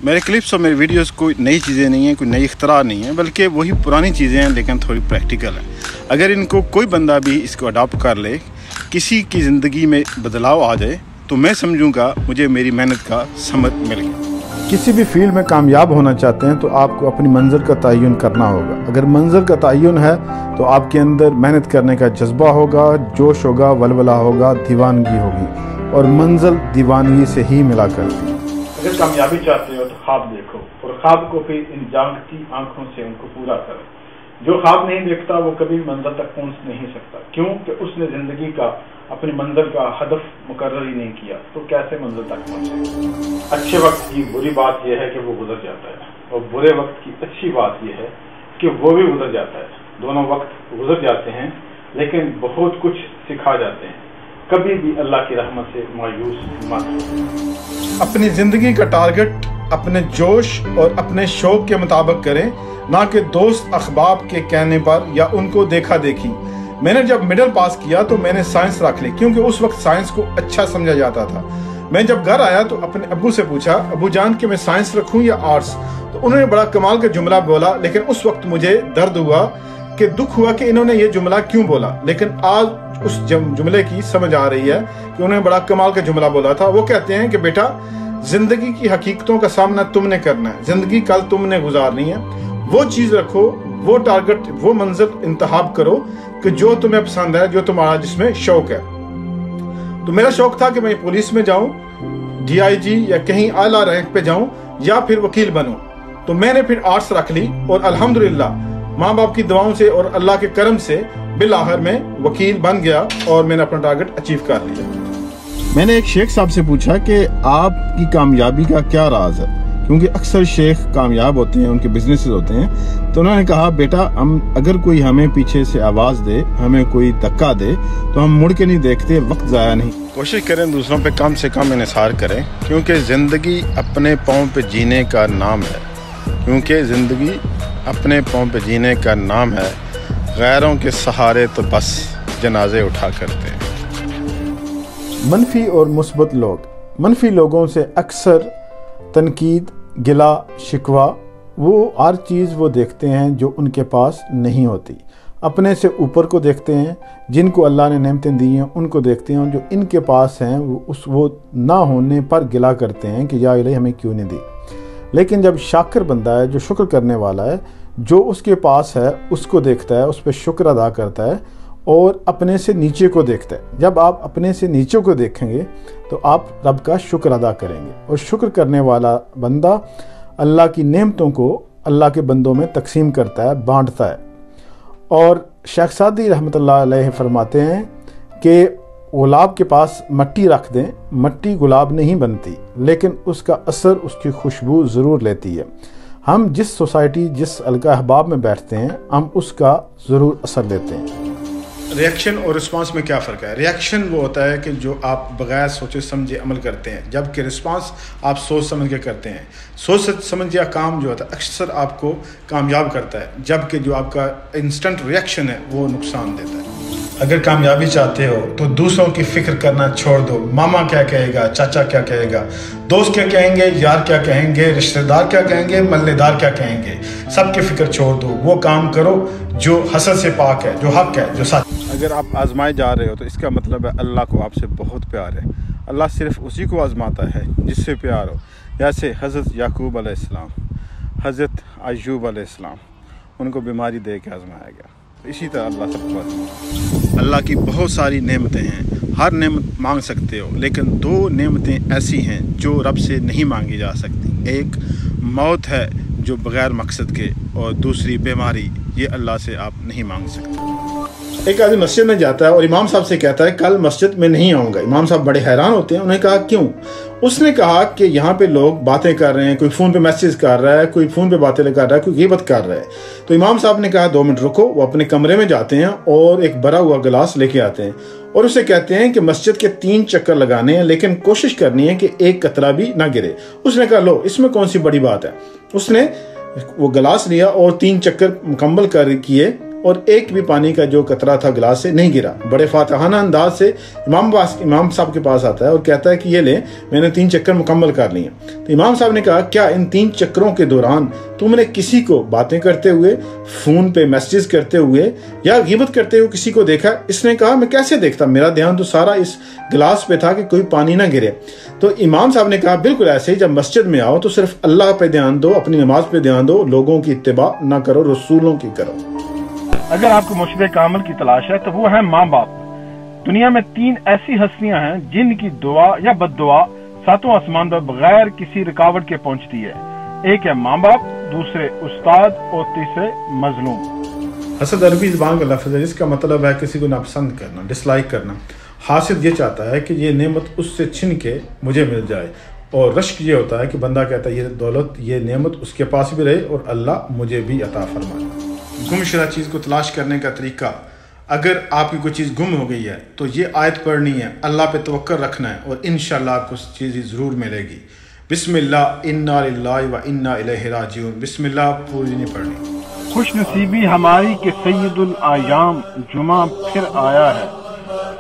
मेरे क्लिप्स और मेरे वीडियोस कोई नई चीज़ें नहीं हैं, कोई नई इख्तरा नहीं है, बल्कि वही पुरानी चीज़ें हैं लेकिन थोड़ी प्रैक्टिकल हैं। अगर इनको कोई बंदा भी इसको अडॉप्ट कर ले, किसी की ज़िंदगी में बदलाव आ जाए, तो मैं समझूंगा मुझे मेरी मेहनत का समझ मिल गया। किसी भी फील्ड में कामयाब होना चाहते हैं तो आपको अपनी मंजिल का तयन करना होगा। अगर मंजिल का तयन है तो आपके अंदर मेहनत करने का जज्बा होगा, जोश होगा, वलवला होगा, दीवानगी होगी, और मंजिल दीवानगी से ही मिला करती है। अगर कामयाबी चाहते हो तो ख्वाब देखो, और ख्वाब को फिर इन जागती आंखों से उनको पूरा करो। जो ख्वाब नहीं देखता वो कभी मंजिल तक पहुंच नहीं सकता, क्योंकि उसने जिंदगी का अपनी मंजिल का हदफ मुकर्रर ही नहीं किया, तो कैसे मंजिल तक पहुंचे। अच्छे वक्त की बुरी बात यह है कि वो गुजर जाता है, और बुरे वक्त की अच्छी बात यह है कि वो भी गुजर जाता है। दोनों वक्त गुजर जाते हैं लेकिन बहुत कुछ सिखा जाते हैं। कभी भी अल्लाह की रहमत से मायूस मत हो। अपनी जिंदगी का टारगेट अपने जोश और अपने शौक के मुताबिक करें, ना कि दोस्त अखबाब के कहने पर या उनको देखा देखी। मैंने जब मिडिल पास किया तो मैंने साइंस रख ली, क्योंकि उस वक्त साइंस को अच्छा समझा जाता था। मैं जब घर आया तो अपने अब्बू से पूछा, अब्बू जान कि मैं साइंस रखूं या आर्ट्स, तो उन्होंने बड़ा कमाल का जुमला बोला। लेकिन उस वक्त मुझे दर्द हुआ, कि दुख हुआ कि इन्होंने ये जुमला क्यों बोला। लेकिन आज उस जुमले की समझ आ रही है कि उन्होंने बड़ा कमाल का जुमला बोला था। वो कहते हैं कि बेटा, जिंदगी की हकीकतों का सामना तुमने करना है, जिंदगी कल तुमने गुजारनी है। वो चीज रखो, वो टारगेट, वो मंजिल इंतखाब करो कि जो तुम्हें पसंद है, जो तुम्हारा जिसमें शौक है। तो मेरा शौक था कि मैं पुलिस में जाऊं, DIG या कहीं आला रैंक पे जाऊं, या फिर वकील बनूं। तो मैंने फिर आर्ट्स रख ली, और अल्हम्दुलिल्लाह माँ बाप की दुआओं से और अल्लाह के करम से बिल आखिर में वकील बन गया और मैंने अपना टारगेट अचीव कर लिया। मैंने एक शेख साहब से पूछा कि आपकी कामयाबी का क्या राज है, क्योंकि अक्सर शेख कामयाब होते हैं, उनके बिजनेसेस होते हैं। तो उन्होंने कहा, बेटा, हम अगर कोई हमें पीछे से आवाज़ दे, हमें कोई धक्का दे, तो हम मुड़ के नहीं देखते, वक्त ज़ाया नहीं। कोशिश करें दूसरों पे कम से कम इन्हिसार करें, क्योंकि ज़िंदगी अपने पाँव पे जीने का नाम है, क्योंकि ज़िंदगी अपने पाँव पे जीने का नाम है। गैरों के सहारे तो बस जनाजे उठा करते हैं। मनफी और मुस्बत लोग, मनफी लोगों से अक्सर तनकीद, गिला शिकवा, वो हर चीज़ वो देखते हैं जो उनके पास नहीं होती। अपने से ऊपर को देखते हैं, जिनको अल्लाह ने नेमतें दी हैं उनको देखते हैं, और जो इनके पास हैं वो ना होने पर गिला करते हैं कि या इलाही हमें क्यों नहीं दी। लेकिन जब शाकिर बंदा है, जो शुक्र करने वाला है, जो उसके पास है उसको देखता है, उस पर शुक्र अदा करता है, और अपने से नीचे को देखता है। जब आप अपने से नीचे को देखेंगे तो आप रब का शुक्र अदा करेंगे, और शुक्र करने वाला बंदा अल्लाह की नेमतों को अल्लाह के बंदों में तकसीम करता है, बांटता है। और शेख सादी रहमतुल्लाह अलैह फरमाते हैं कि गुलाब के पास मट्टी रख दें, मट्टी गुलाब नहीं बनती, लेकिन उसका असर, उसकी खुशबू ज़रूर लेती है। हम जिस सोसाइटी, जिस अलका अहबाब में बैठते हैं, हम उसका ज़रूर असर लेते हैं। रिएक्शन और रिस्पांस में क्या फ़र्क है? रिएक्शन वो होता है कि जो आप बगैर सोचे समझे अमल करते हैं, जबकि रिस्पांस आप सोच समझ के करते हैं। सोच समझ या काम जो होता है अक्सर आपको कामयाब करता है, जबकि जो आपका इंस्टेंट रिएक्शन है वो नुकसान देता है। अगर कामयाबी चाहते हो तो दूसरों की फिक्र करना छोड़ दो। मामा क्या कहेगा, चाचा क्या कहेगा, दोस्त क्या कहेंगे, यार क्या कहेंगे, रिश्तेदार क्या कहेंगे, मल्लेदार क्या कहेंगे, सबकी फिक्र छोड़ दो। वो काम करो जो हसद से पाक है, जो हक है, जो सच। अगर आप आजमाए जा रहे हो तो इसका मतलब है अल्लाह को आपसे बहुत प्यार है। अल्लाह सिर्फ उसी को आजमाता है जिससे प्यार हो। जैसे हज़रत याकूब अलैहिस्सलाम, हज़रत अय्यूब अलैहिस्सलाम, उनको बीमारी दे के आजमाया गया। इसी तरह अल्लाह सबको आजमाता है। अल्लाह की बहुत सारी नेमतें हैं, हर नेमत मांग सकते हो, लेकिन दो नेमतें ऐसी हैं जो रब से नहीं मांगी जा सकती। एक मौत है जो बग़ैर मकसद के, और दूसरी बीमारी, ये अल्लाह से आप नहीं मांग सकते। एक आदमी मस्जिद में जाता है और इमाम साहब से कहता है कल मस्जिद में नहीं आऊँगा। इमाम साहब बड़े हैरान होते हैं। उन्होंने कहा क्यों? उसने कहा कि यहाँ पे लोग बातें कर रहे हैं, कोई फ़ोन पे मैसेज कर रहा है, कोई फ़ोन पे बातें कर रहा है, कोई ग़ीबत कर रहा है। तो इमाम साहब ने कहा 2 मिनट रुको। वो अपने कमरे में जाते हैं और एक भरा हुआ गिलास लेके आते हैं और उसे कहते हैं कि मस्जिद के 3 चक्कर लगाने हैं, लेकिन कोशिश करनी है कि एक कतरा भी ना गिरे। उसने कहा लो, इसमें कौन सी बड़ी बात है। उसने वो गिलास लिया और 3 चक्कर मुकम्मल कर किए। और एक भी पानी का जो कतरा था गिलास से नहीं गिरा। बड़े फातिहाना अंदाज से इमाम साहब के पास आता है और कहता है कि ये ले, मैंने 3 चक्कर मुकम्मल कर लिए। तो इमाम साहब ने कहा, क्या इन 3 चक्करों के दौरान तुमने किसी को बातें करते हुए, फोन पे मैसेजेस करते हुए या गिबत करते हुए किसी को देखा? इसने कहा, मैं कैसे देखता, मेरा ध्यान तो सारा इस गिलास पे था कि कोई पानी ना गिरे। तो इमाम साहब ने कहा, बिल्कुल ऐसे ही, जब मस्जिद में आओ तो सिर्फ अल्लाह पे ध्यान दो, अपनी नमाज पे ध्यान दो, लोगों की इत्तिबा ना करो, रसूलों की करो। अगर आपको मुर्शिद कामिल की तलाश है तो वो है माँ बाप। दुनिया में 3 ऐसी हस्तियां हैं जिनकी दुआ या बद्दुआ 7वें आसमान पर बगैर किसी रुकावट के पहुंचती है। एक है माँ बाप, दूसरे उस्ताद और तीसरे मजलूम। हसद अरबी ज़बान का लफ्ज़ है जिसका मतलब है किसी को नापसंद करना, डिसलाइक करना। हासिद ये चाहता है कि ये नेमत उससे छिन के मुझे मिल जाए, और रश्क ये होता है कि बंदा कहता है ये दौलत, ये नेमत उसके पास भी रहे और अल्लाह मुझे भी अता फरमाए। गुमशुदा चीज़ को तलाश करने का तरीका, अगर आपकी कोई चीज़ गुम हो गई है तो ये आयत पढ़नी है, अल्लाह पे तवक्कुल रखना है और इंशाअल्लाह आपको उस चीज़ ज़रूर मिलेगी। बिस्मिल्लाह इन्ना लिल्लाहि व इन्ना इलैहि राजिऊन। बिस्मिल्लाह पूरी नहीं पढ़नी। खुश नसीबी हमारी के सैयदुल आयाम जुमा फिर आया है।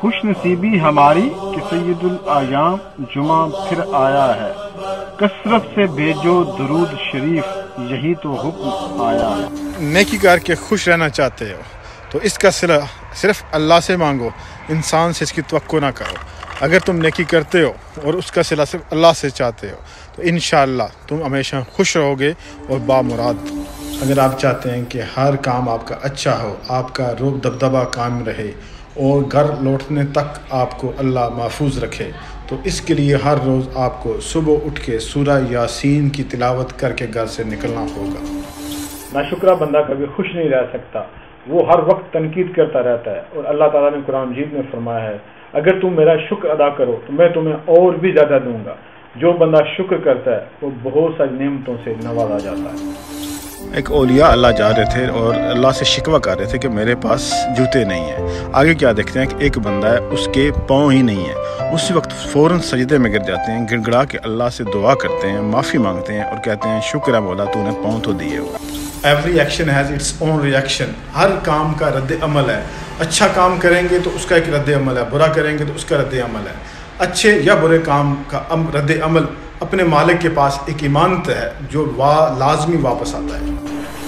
खुश नसीबी हमारी कि सैयदुल आयाम जुमा फिर आया है। कसरत से भेजो दरूद शरीफ, यही तो हुक्म आया है। नेकी करके खुश रहना चाहते हो तो इसका सिला सिर्फ अल्लाह से मांगो, इंसान से इसकी तवक्को ना करो। अगर तुम नेकी करते हो और उसका सिला सिर्फ अल्लाह से चाहते हो तो इंशाअल्लाह तुम हमेशा खुश रहोगे और बामुराद। अगर आप चाहते हैं कि हर काम आपका अच्छा हो, आपका रूब दबदबा कायम रहे और घर लौटने तक आपको अल्लाह महफूज रखे, तो इसके लिए हर रोज़ आपको सुबह उठ के सूरह यासीन की तिलावत करके घर से निकलना होगा। नाशुक्रा बंदा कभी खुश नहीं रह सकता, वो हर वक्त तनकीद करता रहता है। और अल्लाह ताला ने कुरान मजीद में फरमाया है, अगर तुम मेरा शुक्र अदा करो तो मैं तुम्हें और भी ज़्यादा दूंगा। जो बंदा शुक्र करता है वो बहुत सारी नेमतों से नवाजा जाता है। एक औलिया अल्लाह जा रहे थे और अल्लाह से शिकवा कर रहे थे कि मेरे पास जूते नहीं हैं। आगे क्या देखते हैं कि एक बंदा है, उसके पाँव ही नहीं है। उसी वक्त फ़ौरन सजदे में गिर जाते हैं, गिड़गड़ा के अल्लाह से दुआ करते हैं, माफ़ी मांगते हैं और कहते हैं, शुक्र है मौला तूने पाँव तो दिए हो। Every action has its own reaction. हर काम का रद्द अमल है। अच्छा काम करेंगे तो उसका एक रद्द अमल है, बुरा करेंगे तो उसका रद्द अमल है। अच्छे या बुरे काम का रद्द अमल अपने मालिक के पास एक इमानत है जो लाजमी वापस आता है।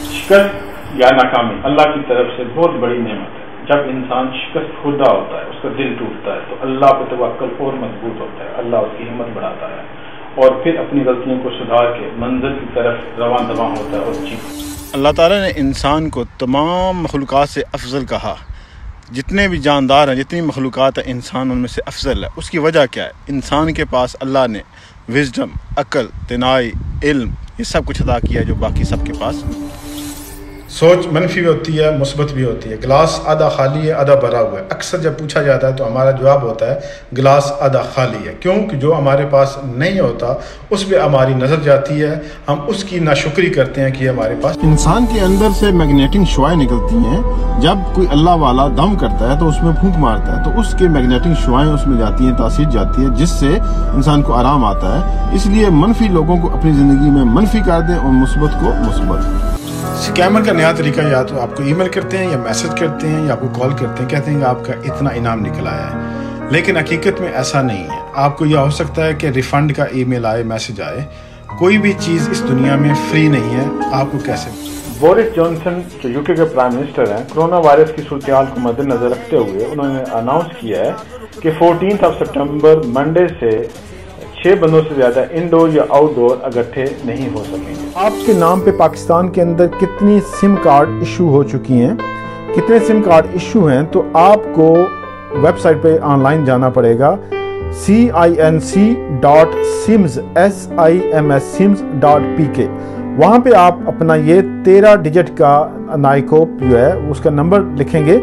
शिकस्त या नाकामी अल्लाह की तरफ से बहुत बड़ी नेमत है। जब इंसान शिकस्त खुदा होता है, उसका दिल टूटता है, तो अल्लाह पे तवक्कुल और मजबूत होता है। अल्लाह उसकी हिम्मत बढ़ाता है और फिर अपनी गलतियों को सुधार के मंजिल की तरफ रवां दवां होता है और जीत। अल्लाह ताला ने इंसान को तमाम मखलूक़ात से अफजल कहा। जितने भी जानदार हैं, जितनी मखलूक़ात हैं, इंसान उनमें से अफजल है। उसकी वजह क्या है? इंसान के पास अल्लाह ने विजडम, अक्ल, तनाई, इल्म, ये सब कुछ अदा किया जो बाकी सबके पास। सोच मनफी भी होती है, मुस्बत भी होती है। गिलास आधा खाली है, आधा भरा हुआ है। अक्सर जब पूछा जाता है तो हमारा जवाब होता है गिलास आधा खाली है, क्योंकि जो हमारे पास नहीं होता उस पर हमारी नज़र जाती है, हम उसकी नाशुक्री करते हैं कि हमारे पास। इंसान के अंदर से मैग्नेटिक शुआएं निकलती हैं। जब कोई अल्लाह वाला दम करता है तो उसमें फूंक मारता है तो उसके मैग्नेटिक शुआएं उसमें जाती हैं, तासीर जाती है, जिससे इंसान को आराम आता है। इसलिए मनफी लोगों को अपनी ज़िंदगी में मनफी कर दें और मुस्बत को मुस्बत। स्कैमर का नया तरीका, या तो आपको ईमेल करते हैं या मैसेज करते हैं या आपको कॉल करते हैं, कहते हैं कि आपका इतना इनाम निकल आया है, लेकिन हकीकत में ऐसा नहीं है। आपको यह हो सकता है कि रिफंड का ईमेल आए, मैसेज आए। कोई भी चीज़ इस दुनिया में फ्री नहीं है। आपको कैसे? बोरिस जॉनसन जो यूके के प्राइम मिनिस्टर हैं, कोरोना वायरस की सूरत-ए-हाल को मद्देनजर रखते हुए उन्होंने अनाउंस किया है कि 14 सितंबर मंडे से 6 बंदों से ज्यादा इंडोर या आउटडोर इकट्ठे नहीं हो सकेंगे। आपके नाम पे पाकिस्तान के अंदर कितनी सिम कार्ड इशू हो चुकी हैं, कितने सिम कार्ड इशू हैं, तो आपको वेबसाइट पे ऑनलाइन जाना पड़ेगा cinc.sims.pk। वहाँ पे आप अपना ये 13 डिजिट का नाइकोप जो है उसका नंबर लिखेंगे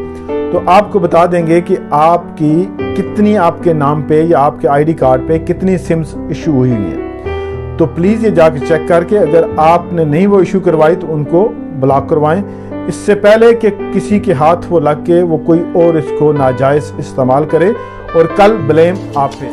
तो आपको बता देंगे कि आपकी कितनी आपके नाम पे या आपके आईडी कार्ड पे कितनी सिम्स इशू हुई हैं। तो प्लीज़ ये जाकर चेक करके अगर आपने नहीं वो इशू करवाई तो उनको ब्लॉक करवाएं, इससे पहले कि किसी के हाथ वो लग के वो कोई और इसको नाजायज़ इस्तेमाल करे और कल ब्लेम आप पे।